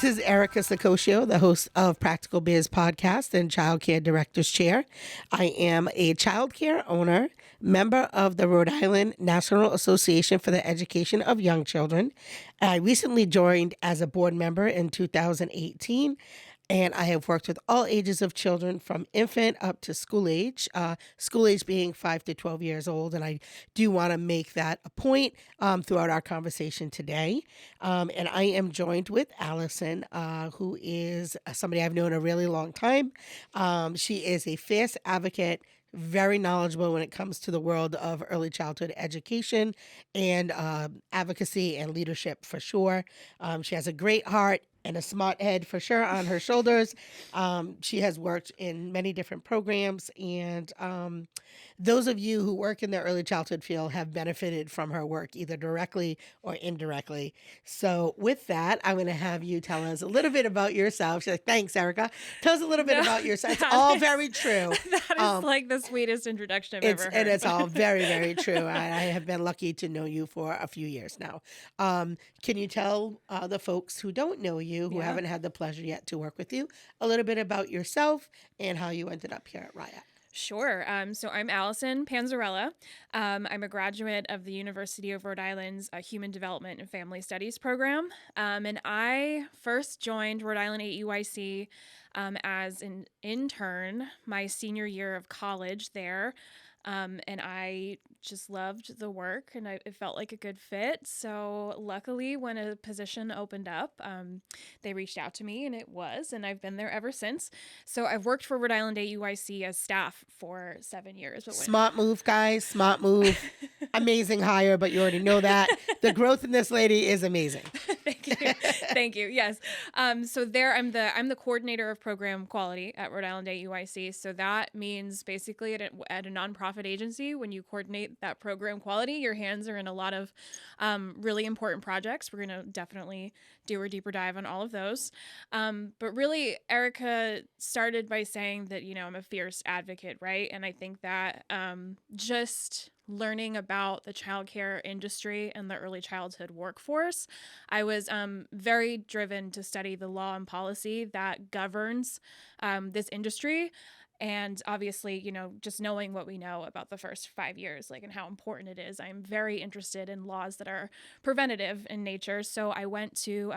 This is Erica Saccoccio, the host of Practical Bizz Podcast and Childcare Director's Chair. I am a childcare owner, member of the Rhode Island National Association for the Education of Young Children. I recently joined as a board member in 2018. And I have worked with all ages of children from infant up to school age being 5 to 12 years old. And I do want to make that a point throughout our conversation today. And I am joined with Allison, who is somebody I've known a really long time. She is a fierce advocate, very knowledgeable when it comes to the world of early childhood education and advocacy and leadership for sure. She has a great heart and a smart head for sure on her shoulders. She has worked in many different programs, and those of you who work in the early childhood field have benefited from her work either directly or indirectly. So with that, I'm going to have you tell us a little bit about yourself. She's like, thanks, Erica. Tell us a little bit about yourself. It's all very true. That is like the sweetest introduction I've ever heard. And it's all very, very true. I have been lucky to know you for a few years now. Can you tell the folks who don't know you, who haven't had the pleasure yet to work with you, a little bit about yourself and how you ended up here at RIAEYC? Sure. So I'm Alyson Panzarella. I'm a graduate of the University of Rhode Island's Human Development and Family Studies program. And I first joined Rhode Island AEYC as an intern my senior year of college there. And I just loved the work, and it felt like a good fit. So luckily, when a position opened up, they reached out to me, and it was, and I've been there ever since. So I've worked for Rhode Island AEYC as staff for 7 years. Smart move, guys. Smart move. Amazing hire, but you already know that. The growth in this lady is amazing. Thank you. Thank you. Yes. So there, I'm the coordinator of program quality at Rhode Island AEYC. So that means basically at a nonprofit agency, when you coordinate that program quality, your hands are in a lot of really important projects. We're going to definitely do a deeper dive on all of those. But really, Erica started by saying that, I'm a fierce advocate, right? And I think that just learning about the childcare industry and the early childhood workforce, I was very driven to study the law and policy that governs this industry. And obviously, just knowing what we know about the first 5 years, and how important it is, I'm very interested in laws that are preventative in nature. So I went to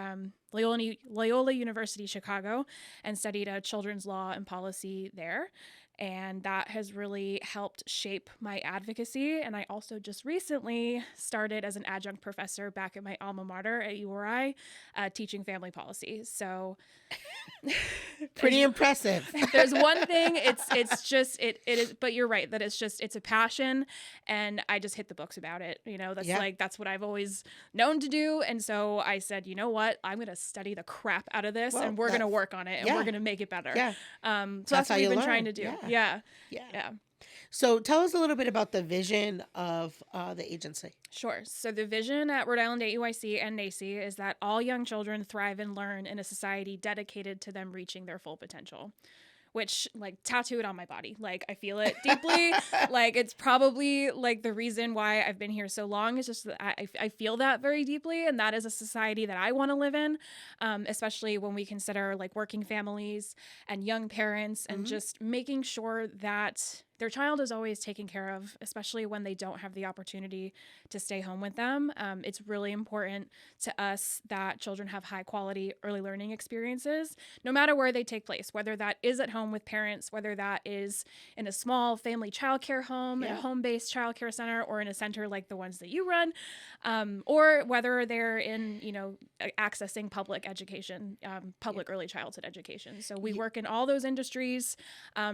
Loyola University, Chicago, and studied children's law and policy there. And that has really helped shape my advocacy. And I also just recently started as an adjunct professor back at my alma mater at URI, teaching family policy. So pretty impressive. There's one thing, it is, but you're right, that it's a passion, and I just hit the books about it. That's what I've always known to do. And so I said, you know what, I'm going to study the crap out of this, and we're going to work on it, and we're going to make it better. Yeah. So that's what we've been trying to do. Yeah. So tell us a little bit about the vision of the agency. Sure. So the vision at Rhode Island AEYC and NAEYC is that all young children thrive and learn in a society dedicated to them reaching their full potential, which tattoo it on my body. I feel it deeply. It's probably the reason why I've been here so long is just that I feel that very deeply. And that is a society that I want to live in, especially when we consider working families and young parents and just making sure that their child is always taken care of, especially when they don't have the opportunity to stay home with them. It's really important to us that children have high quality early learning experiences, no matter where they take place, whether that is at home with parents, whether that is in a small family childcare home, in a home-based childcare center, or in a center like the ones that you run, or whether they're in, accessing public education, public early childhood education. So we work in all those industries,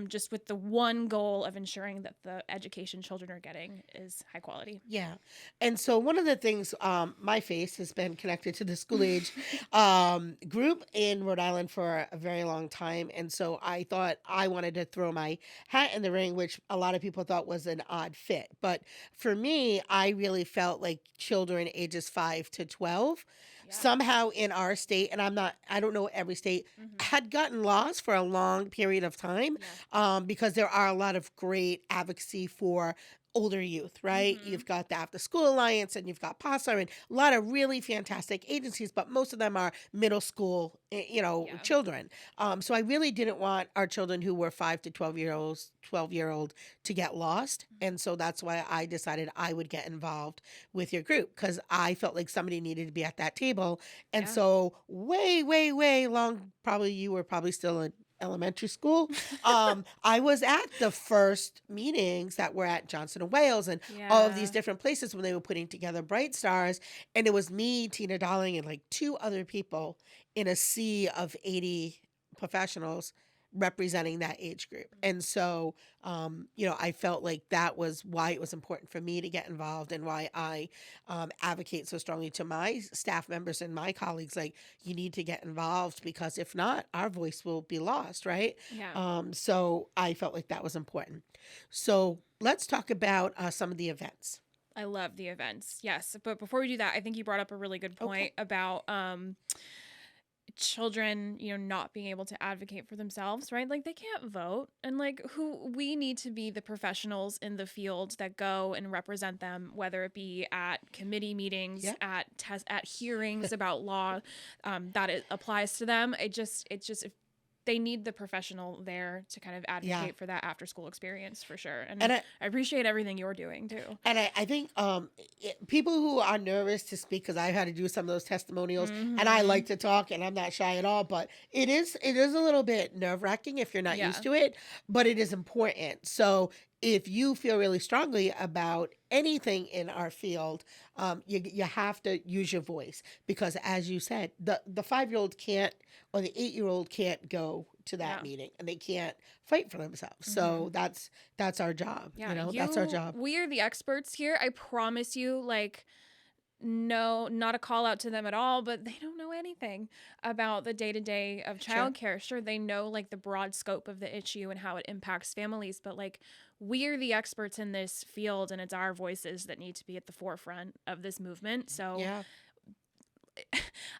just with the one goal of ensuring that the education children are getting is high quality. Yeah. And so one of the things, my face has been connected to the school age group in Rhode Island for a very long time. And so I thought I wanted to throw my hat in the ring, which a lot of people thought was an odd fit. But for me, I really felt like children ages 5 to 12 somehow in our state, and I don't know every state, had gotten lost for a long period of time because there are a lot of great advocacy for older youth, right? You've got the After School Alliance and you've got PASA and a lot of really fantastic agencies, but most of them are middle school, Yeah. children. So I really didn't want our children who were 5 to 12-year-old to get lost. And so that's why I decided I would get involved with your group, because I felt like somebody needed to be at that table. And Yeah. so way, way, way long, probably you were probably still in elementary school. I was at the first meetings that were at Johnson and Wales and all of these Yeah. different places when they were putting together Bright Stars. And it was me, Tina Darling, and like two other people in a sea of 80 professionals representing that age group. And so, I felt like that was why it was important for me to get involved, and why I advocate so strongly to my staff members and my colleagues, like, you need to get involved, because if not, our voice will be lost, right? Yeah. So I felt like that was important. So let's talk about some of the events. I love the events. Yes. But before we do that, I think you brought up a really good point about children, not being able to advocate for themselves, right? Like, they can't vote. And like, we need to be the professionals in the field that go and represent them, whether it be at committee meetings, Yeah. at hearings about law that it applies to them. It's just if they need the professional there to kind of advocate for that after school experience, for sure. And I appreciate everything you're doing too. And I think people who are nervous to speak, because I've had to do some of those testimonials, and I like to talk, and I'm not shy at all, but it is a little bit nerve-wracking if you're not used to it, but it is important. So if you feel really strongly about anything in our field, you have to use your voice, because as you said, the 5-year-old can't, or the 8-year-old can't go to that meeting, and they can't fight for themselves. So that's our job. That's our job. We are the experts here. I promise you, like, no, not a call out to them at all, but they don't know anything about the day-to-day of childcare. Sure, they know like the broad scope of the issue and how it impacts families, but like, we're the experts in this field, and it's our voices that need to be at the forefront of this movement. So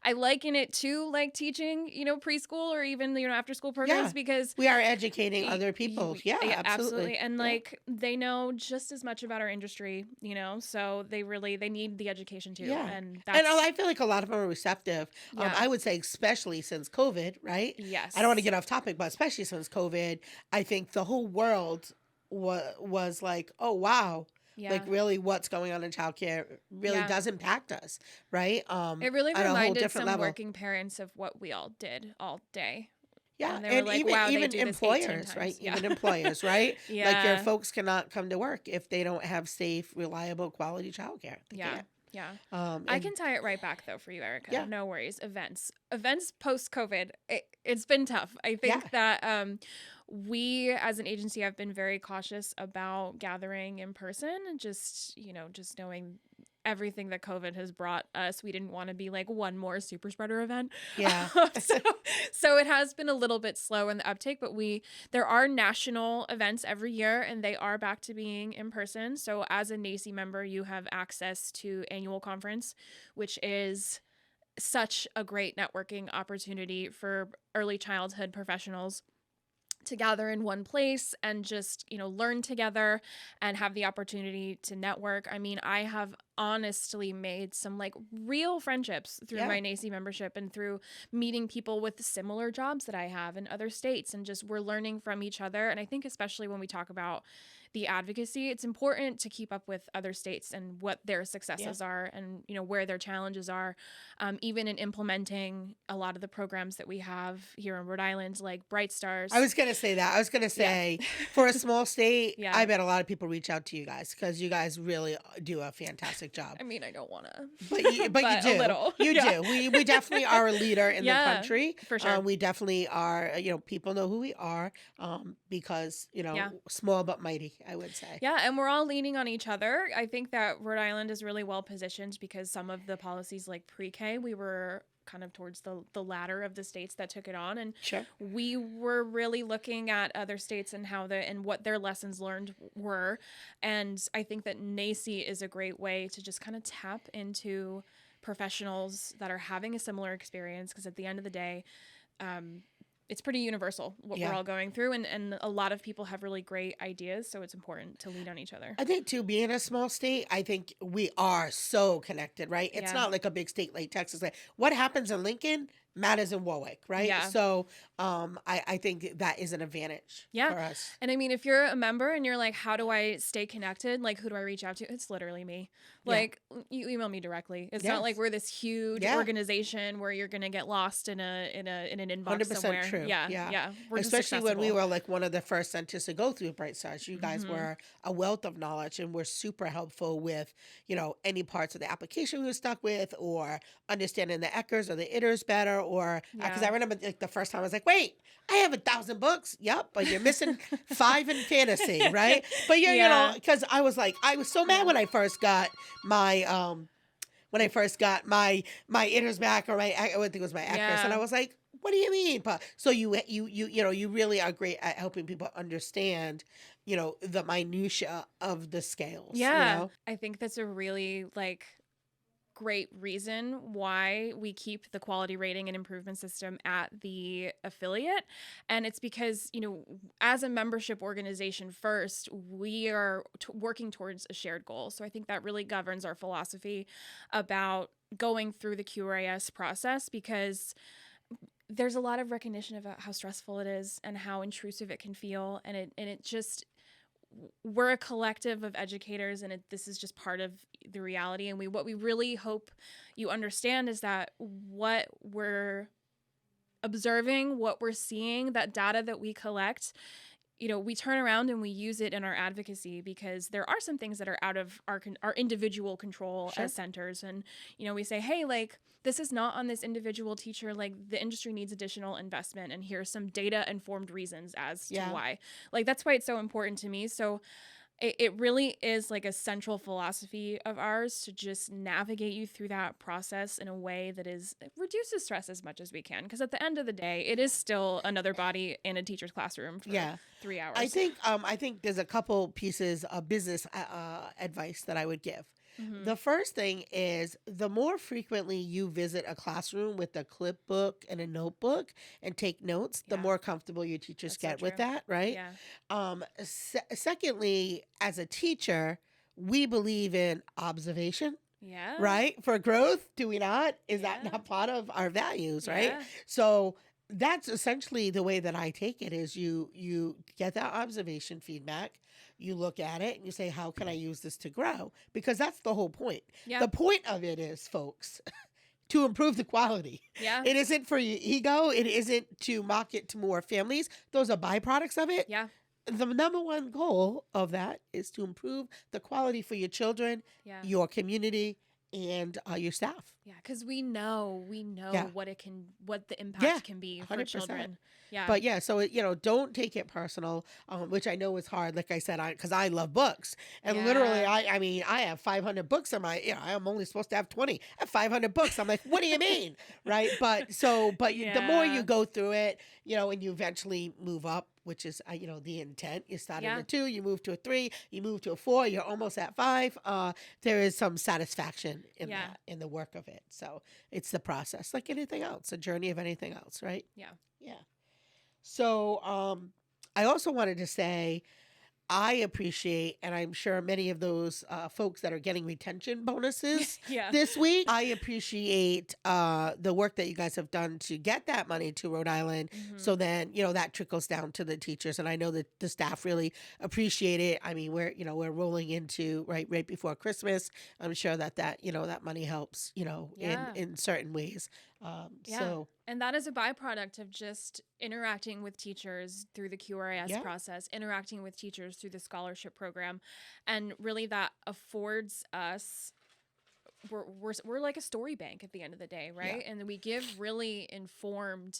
I liken it to like teaching, preschool or even, after school programs, because we are educating other people. Yeah, absolutely. And like, they know just as much about our industry, so they need the education too. Yeah. And I feel like a lot of them are receptive. Yeah. I would say especially since COVID, right? Yes. I don't want to get off topic, but especially since COVID, I think the whole world was like, oh, wow. Yeah. Like, really, what's going on in childcare really does impact us, right? It really reminded some level. working parents of what we all did all day. Yeah, and they were like, wow, even they do employers, this 18 right? times. Yeah. Even employers, right? Yeah. Like, your folks cannot come to work if they don't have safe, reliable, quality childcare. They can't. Yeah. And I can tie it right back though for you, Erica. Yeah. No worries. Events post COVID. It's been tough. I think that we as an agency have been very cautious about gathering in person, and just knowing everything that COVID has brought us. We didn't want to be like one more super spreader event. Yeah. So it has been a little bit slow in the uptake, but there are national events every year, and they are back to being in person. So as a NAEYC member, you have access to annual conference, which is such a great networking opportunity for early childhood professionals to gather in one place and just, learn together and have the opportunity to network. I mean, I have honestly made some like real friendships through my NAEYC membership, and through meeting people with similar jobs that I have in other states, and just we're learning from each other. And I think especially when we talk about the advocacy, it's important to keep up with other states and what their successes are, and where their challenges are, even in implementing a lot of the programs that we have here in Rhode Island, like Bright Stars. I was going to say that. I was going to say, for a small state, I bet a lot of people reach out to you guys, because you guys really do a fantastic job. I mean, I don't want to. But you do. A little. You do. We definitely are a leader in the country. For sure. We definitely are, people know who we are, because, small but mighty, I would say. Yeah, and we're all leaning on each other. I think that Rhode Island is really well positioned, because some of the policies like pre-K, we were kind of towards the latter of the states that took it on, and we were really looking at other states and and what their lessons learned were. And I think that NAEYC is a great way to just kind of tap into professionals that are having a similar experience, because at the end of the day, it's pretty universal what we're all going through. And a lot of people have really great ideas. So it's important to lean on each other. I think too, being a small state, I think we are so connected, right? It's not like a big state like Texas. Like what happens in Lincoln matters in Warwick, right? Yeah. So I think that is an advantage for us. And I mean, if you're a member and you're like, how do I stay connected? Like, who do I reach out to? It's literally me. Like, you email me directly. It's not like we're this huge organization where you're gonna get lost in an inbox 100% somewhere. True. Yeah. We're especially when we were like one of the first centers to go through Bright Stars. You guys were a wealth of knowledge and were super helpful with, you know, any parts of the application we were stuck with, or understanding the eckers or the itters better, or because I remember like the first time I was like, wait, I have 1,000 books. Yep, but you're missing 5 in fantasy, right? But you know, because I was so mad when I first got my my itters back, or I think it was my eckers, and I was like, what do you mean? So you know, you really are great at helping people understand, you know, the minutia of the scales. Yeah, you know? I think that's a really great reason why we keep the quality rating and improvement system at the affiliate. And it's because, you know, as a membership organization first, we are working towards a shared goal. So I think that really governs our philosophy about going through the QRIS process, because there's a lot of recognition about how stressful it is and how intrusive it can feel. And it just, we're a collective of educators, and this is just part of the reality. And what we really hope you understand is that what we're observing, what we're seeing, that data that we collect, you know, we turn around and we use it in our advocacy, because there are some things that are out of our individual control as centers. And, you know, we say, hey, like, this is not on this individual teacher. Like, the industry needs additional investment, and here's some data informed reasons as to why. Like, that's why it's so important to me. So it really is like a central philosophy of ours to just navigate you through that process in a way that reduces stress as much as we can. Because at the end of the day, it is still another body in a teacher's classroom for 3 hours. I think there's a couple pieces of business advice that I would give. Mm-hmm. The first thing is, the more frequently you visit a classroom with a clipbook and a notebook and take notes, the more comfortable your teachers get with that, right? Yeah. Secondly, as a teacher, we believe in observation. Yeah. Right? For growth, do we not? Is that not part of our values, right? So that's essentially the way that I take it, is you get that observation feedback. You look at it and you say, how can I use this to grow? Because that's the whole point. Yeah. The point of it is, folks, to improve the quality. Yeah. It isn't for your ego. It isn't to market to more families. Those are byproducts of it. Yeah. The number one goal of that is to improve the quality for your children, your community, and your staff. Yeah, because we know what the impact can be for 100%. Children. Yeah. But so don't take it personal, which I know is hard. Like I said, because I love books, and literally, I have 500 books on my. I'm only supposed to have 20. I have 500 books. I'm like, what do you mean, right? But the more you go through it, and you eventually move up, which is the intent. You start at a 2, you move to a 3, you move to a 4, you're almost at 5. There is some satisfaction in that, in the work of it. So it's the process, like anything else, a journey of anything else, right? Yeah. Yeah. So I also wanted to say, I appreciate, and I'm sure many of those folks that are getting retention bonuses this week, I appreciate the work that you guys have done to get that money to Rhode Island. Mm-hmm. So then, that trickles down to the teachers. And I know that the staff really appreciate it. I mean, we're rolling into right before Christmas. I'm sure that money helps, in certain ways. And that is a byproduct of just interacting with teachers through the QRIS process, interacting with teachers through the scholarship program. And really that affords us, we're like a story bank at the end of the day, right? Yeah. And we give really informed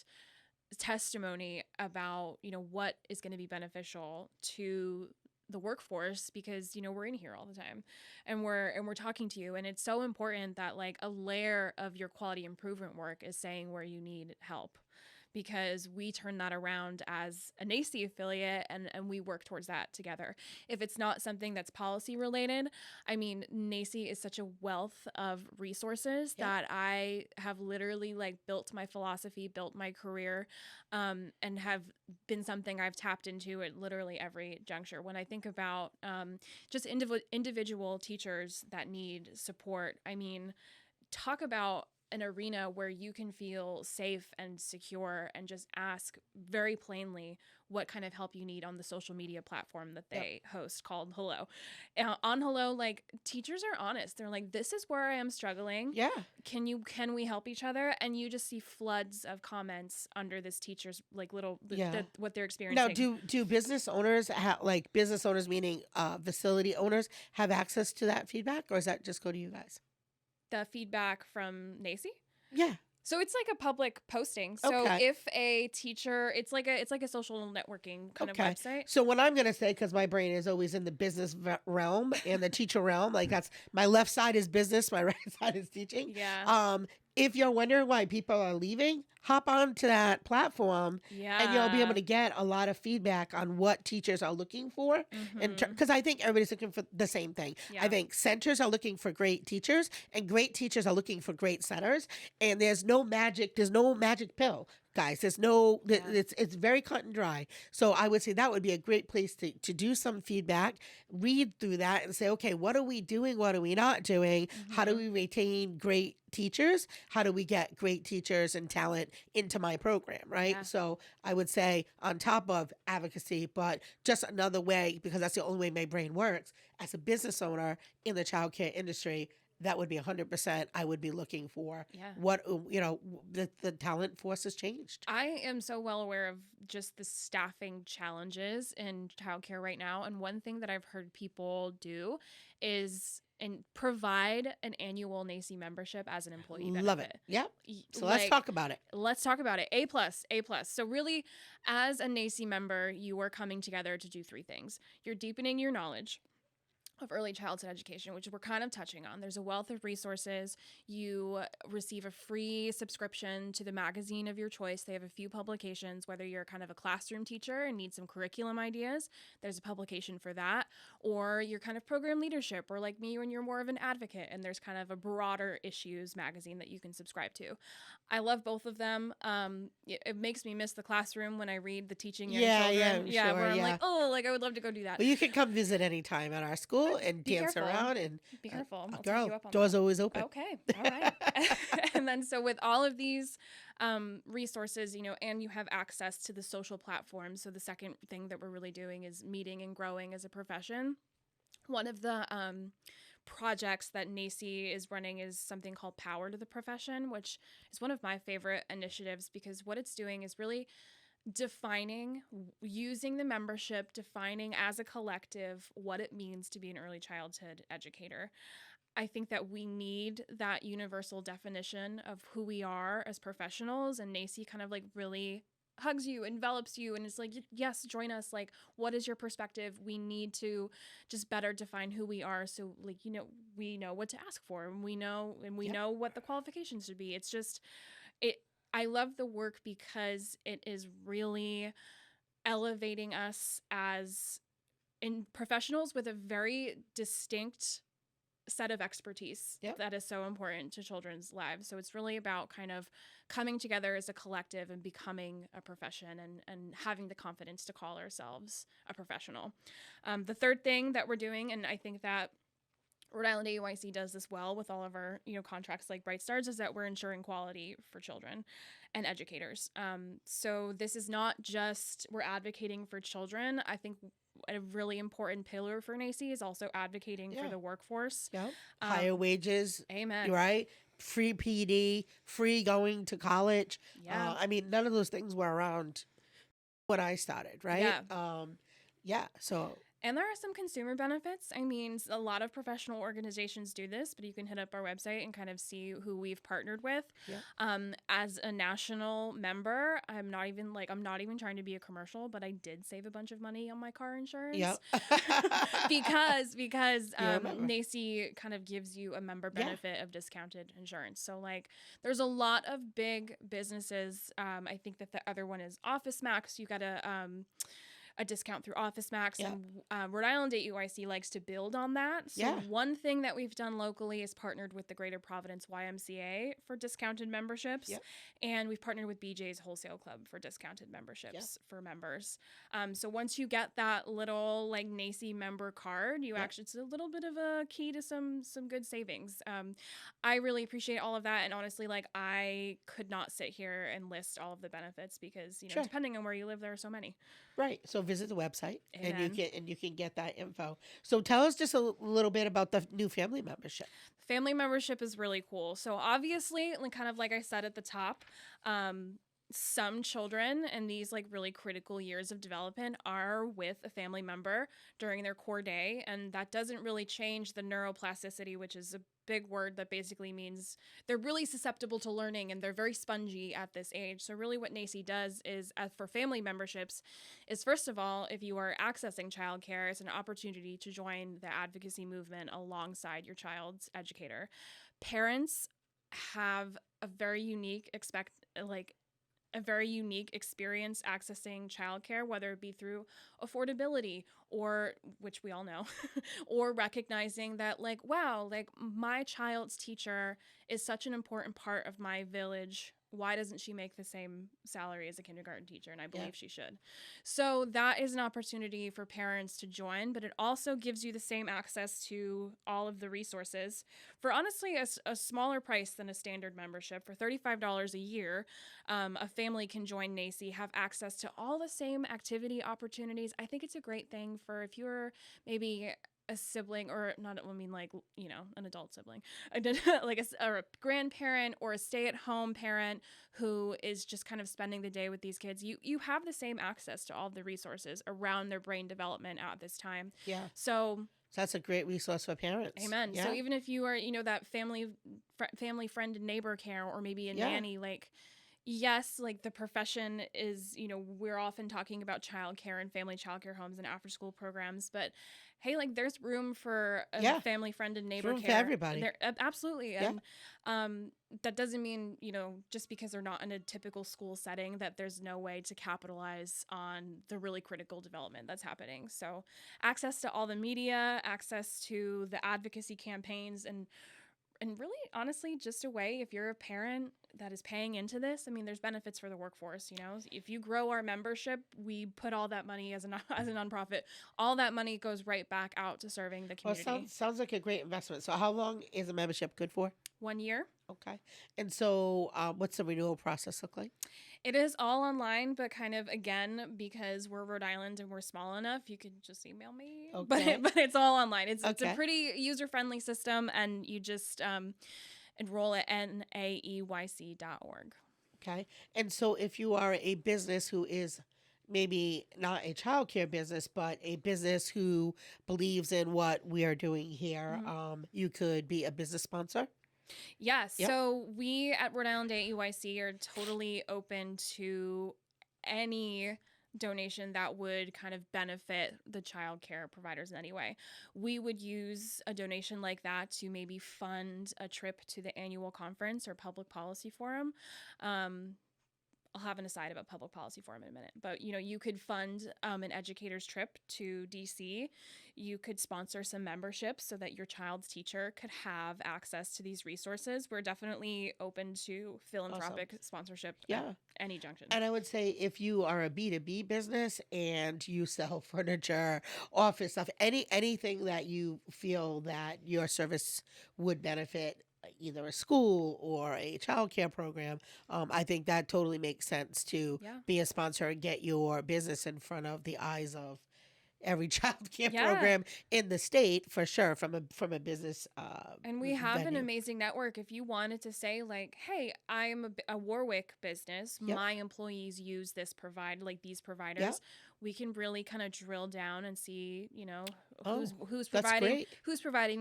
testimony about, what is going to be beneficial to the workforce, because we're in here all the time and we're talking to you, and it's so important that like a layer of your quality improvement work is saying where you need help, because we turn that around as a NAEYC affiliate and we work towards that together. If it's not something that's policy related, I mean, NAEYC is such a wealth of resources that I have literally like built my philosophy, built my career, and have been something I've tapped into at literally every juncture. When I think about just individual teachers that need support, I mean, talk about an arena where you can feel safe and secure and just ask very plainly what kind of help you need on the social media platform that they host called Hello. On Hello, like, teachers are honest. They're like, this is where I am struggling. Yeah. Can we help each other? And you just see floods of comments under this teacher's like little, what they're experiencing. Now, do business owners like business owners, meaning facility owners, have access to that feedback, or does that just go to you guys? The feedback from NAEYC? Yeah. So it's like a public posting. So if a teacher, it's like a social networking kind of website. So what I'm going to say, because my brain is always in the business realm and the teacher realm, like that's my left side is business, my right side is teaching. Yeah. If you're wondering why people are leaving, hop onto that platform and you'll be able to get a lot of feedback on what teachers are looking for. And because I think everybody's looking for the same thing. I think centers are looking for great teachers and great teachers are looking for great centers. And there's no magic pill. Guys, there's no, it's very cut and dry. So I would say that would be a great place to do some feedback, read through that and say, okay, what are we doing? What are we not doing? How do we retain great teachers? How do we get great teachers and talent into my program, right? Yeah. So I would say on top of advocacy, but just another way, because that's the only way my brain works, as a business owner in the childcare industry, that would be 100%. I would be looking for what, the talent force has changed. I am so well aware of just the staffing challenges in childcare right now. And one thing that I've heard people do is provide an annual NAEYC membership as an employee benefit. Love it. Yep. So let's talk about it. Let's talk about it. A+. So really, as a NAEYC member, you are coming together to do three things. You're deepening your knowledge of early childhood education, which we're kind of touching on. There's a wealth of resources. You receive a free subscription to the magazine of your choice. They have a few publications, whether you're kind of a classroom teacher and need some curriculum ideas, there's a publication for that, or you're kind of program leadership, or like me, when you're more of an advocate, and there's kind of a broader issues magazine that you can subscribe to. I love both of them. It makes me miss the classroom when I read the teaching young children. Where I'm like, I would love to go do that. Well, you can come visit anytime at our school and dance around and be careful. I'll girl, take you up on doors that. always open. Okay. All right. And then so with all of these resources, and you have access to the social platforms. So the second thing that we're really doing is meeting and growing as a profession. One of the projects that NAEYC is running is something called Power to the Profession, which is one of my favorite initiatives, because what it's doing is really using the membership, defining as a collective what it means to be an early childhood educator. I think that we need that universal definition of who we are as professionals, and NAEYC kind of like really hugs you, envelops you, and it's like, yes, join us. Like, what is your perspective? We need to just better define who we are, so like, we know what to ask for, and we know what the qualifications should be. It's just I love the work because it is really elevating us as in professionals with a very distinct set of expertise that is so important to children's lives. So it's really about kind of coming together as a collective and becoming a profession and having the confidence to call ourselves a professional. The third thing that we're doing, and I think that Rhode Island AEYC does this well with all of our, contracts like Bright Stars, is that we're ensuring quality for children and educators. So this is not just we're advocating for children. I think a really important pillar for NAEYC is also advocating for the workforce. Yeah. Higher wages. Amen. Right? Free PD, free going to college. Yeah. None of those things were around when I started, right? Yeah. So And there are some consumer benefits. I mean, a lot of professional organizations do this, but you can hit up our website and kind of see who we've partnered with. Yeah. As a national member, I'm not even trying to be a commercial, but I did save a bunch of money on my car insurance. Yeah. because You're a member. NAEYC kind of gives you a member benefit of discounted insurance. So like there's a lot of big businesses. I think that the other one is Office Max. You got a discount through Office Max, and Rhode Island AEYC likes to build on that. So one thing that we've done locally is partnered with the Greater Providence YMCA for discounted memberships, and we've partnered with BJ's Wholesale Club for discounted memberships for members. So once you get that little like NAEYC member card, you actually, it's a little bit of a key to some good savings. I really appreciate all of that, and honestly, like I could not sit here and list all of the benefits because depending on where you live, there are so many. Right. So visit the website Amen. and you can get that info. So tell us just a little bit about the new family membership. Family membership is really cool. So obviously, like kind of like I said at the top, some children in these like really critical years of development are with a family member during their core day, and that doesn't really change the neuroplasticity, which is a big word that basically means they're really susceptible to learning and they're very spongy at this age. So really what NAEYC does is, as for family memberships, is first of all, if you are accessing childcare, it's an opportunity to join the advocacy movement alongside your child's educator. Parents have a very unique experience accessing childcare, whether it be through affordability or, which we all know, or recognizing that like, wow, like my child's teacher is such an important part of my village. Why doesn't she make the same salary as a kindergarten teacher? And I believe she should. So that is an opportunity for parents to join, but it also gives you the same access to all of the resources for honestly a smaller price than a standard membership. For $35 a year, a family can join NAEYC, have access to all the same activity opportunities. I think it's a great thing for if you're maybe a sibling, or not, I mean, like, an adult sibling, like a grandparent or a stay-at-home parent who is just kind of spending the day with these kids. You have the same access to all the resources around their brain development at this time. Yeah. So that's a great resource for parents. Amen. Yeah. So even if you are, that family friend and neighbor care, or maybe a nanny, like, yes, like the profession is, we're often talking about childcare and family childcare homes and after school programs, but hey, like there's room for a family friend and neighbor care. For everybody. Absolutely. And that doesn't mean, just because they're not in a typical school setting, that there's no way to capitalize on the really critical development that's happening. So access to all the media, access to the advocacy campaigns, and really, honestly, just a way, if you're a parent that is paying into this, I mean, there's benefits for the workforce, If you grow our membership, we put all that money as a nonprofit. All that money goes right back out to serving the community. Well, sounds like a great investment. So how long is a membership good for? 1 year. Okay. And so what's the renewal process look like? It is all online, but kind of, again, because we're Rhode Island and we're small enough, you could just email me. Okay. But it's all online. It's a pretty user-friendly system, and you just enroll at NAEYC.org. Okay. And so if you are a business who is maybe not a childcare business, but a business who believes in what we are doing here, you could be a business sponsor? Yes. Yep. So we at Rhode Island AEYC are totally open to any donation that would kind of benefit the child care providers in any way. We would use a donation like that to maybe fund a trip to the annual conference or public policy forum. I'll have an aside about public policy forum in a minute, but you could fund an educator's trip to DC. You could sponsor some memberships so that your child's teacher could have access to these resources. We're definitely open to philanthropic sponsorship at any junction. And I would say if you are a B2B business and you sell furniture, office stuff, anything that you feel that your service would benefit either a school or a childcare program, I think that totally makes sense to be a sponsor and get your business in front of the eyes of every child care Yeah. program in the state for sure from a business And we have an venue. amazing network. If you wanted to say like, hey, I'm a Warwick business, Yep. my employees use this these providers, Yep. we can really kind of drill down and see, you know, Oh, who's that's providing great.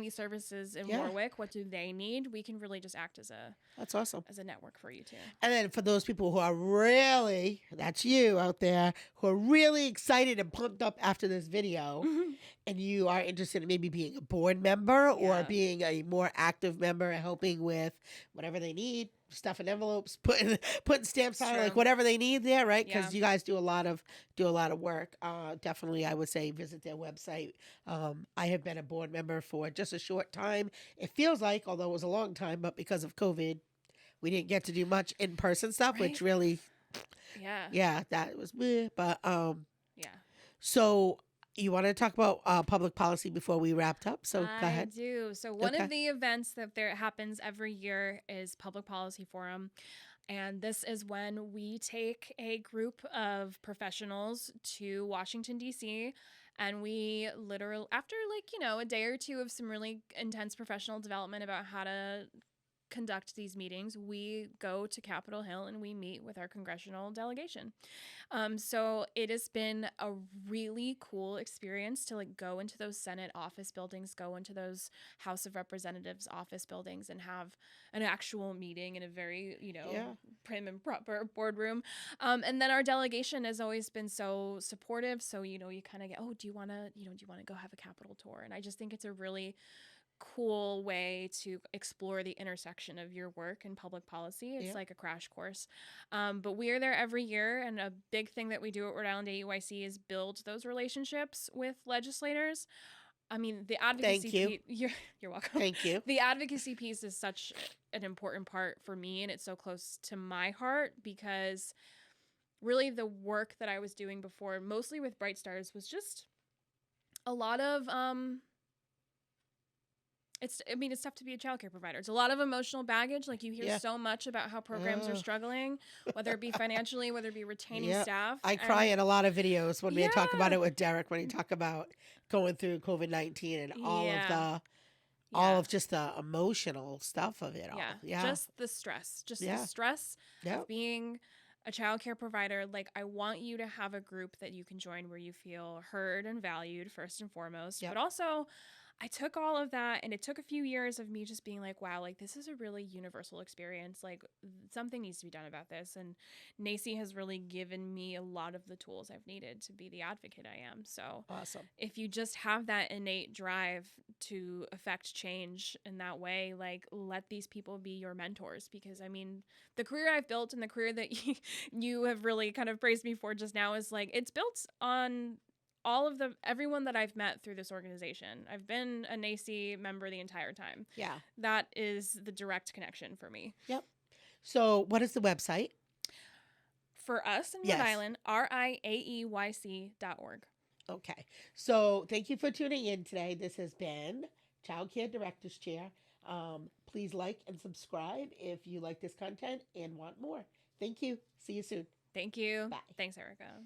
these services in Yeah. Warwick, what do they need? We can really just act as That's awesome. a network for you too. And then for those people who are really, that's you out there, who are really excited and pumped up after this video, and you are interested in maybe being a board member or Yeah. being a more active member and helping with whatever they need, stuffing envelopes, putting stamps on, True. like whatever they need there, right? Because Yeah. you guys do a lot of work. Definitely, I would say visit their website. I have been a board member for just a short time. It feels like, although it was a long time, but because of COVID, we didn't get to do much in-person stuff, which Right. really, Yeah. that was meh. But Yeah. so you want to talk about public policy before we wrapped up? So go I ahead. do. So one Okay. of the events that there happens every year is Public Policy Forum. And this is when we take a group of professionals to Washington, D.C. And we literally, after like, you know, a day or two of some really intense professional development about how to conduct these meetings, we go to Capitol Hill and we meet with our congressional delegation. So it has been a really cool experience to like go into those Senate office buildings, go into those House of Representatives office buildings and have an actual meeting in a very, you know, Yeah. prim and proper boardroom. And then our delegation has always been so supportive. So, you know, you kind of get, oh, do you want to go have a Capitol tour? And I just think it's a really cool way to explore the intersection of your work and public policy. It's Yeah. like a crash course. But we are there every year, and a big thing that we do at Rhode Island AEYC is build those relationships with legislators. I mean, the advocacy Thank you. you're welcome. Thank you. The advocacy piece is such an important part for me, and it's so close to my heart because really the work that I was doing before, mostly with Bright Stars, was just a lot of it's tough to be a childcare provider. It's a lot of emotional baggage. Like you hear Yeah. so much about how programs are struggling, whether it be financially, whether it be retaining Yep. staff. I cry in a lot of videos when we talk about Yeah. it with Derek, when he talk about going through COVID-19 and all Yeah. of just the emotional stuff of it all. Yeah. Just the stress. Just Yeah. the stress Yep. of being a childcare provider. Like I want you to have a group that you can join where you feel heard and valued first and foremost. Yep. But also I took all of that and it took a few years of me just being like, wow, like this is a really universal experience. Like something needs to be done about this. And NAEYC has really given me a lot of the tools I've needed to be the advocate I am. So Awesome. if you just have that innate drive to affect change in that way, like let these people be your mentors. Because I mean, the career I've built and the career that you have really kind of praised me for just now is like, it's built on everyone that I've met through this organization. I've been a NAEYC member the entire time. Yeah. That is the direct connection for me. Yep. So what is the website? For us in Yes. Rhode Island, RIAEYC.org. Okay. So thank you for tuning in today. This has been Childcare Director's Chair. Please like and subscribe if you like this content and want more. Thank you. See you soon. Thank you. Bye. Thanks, Erica.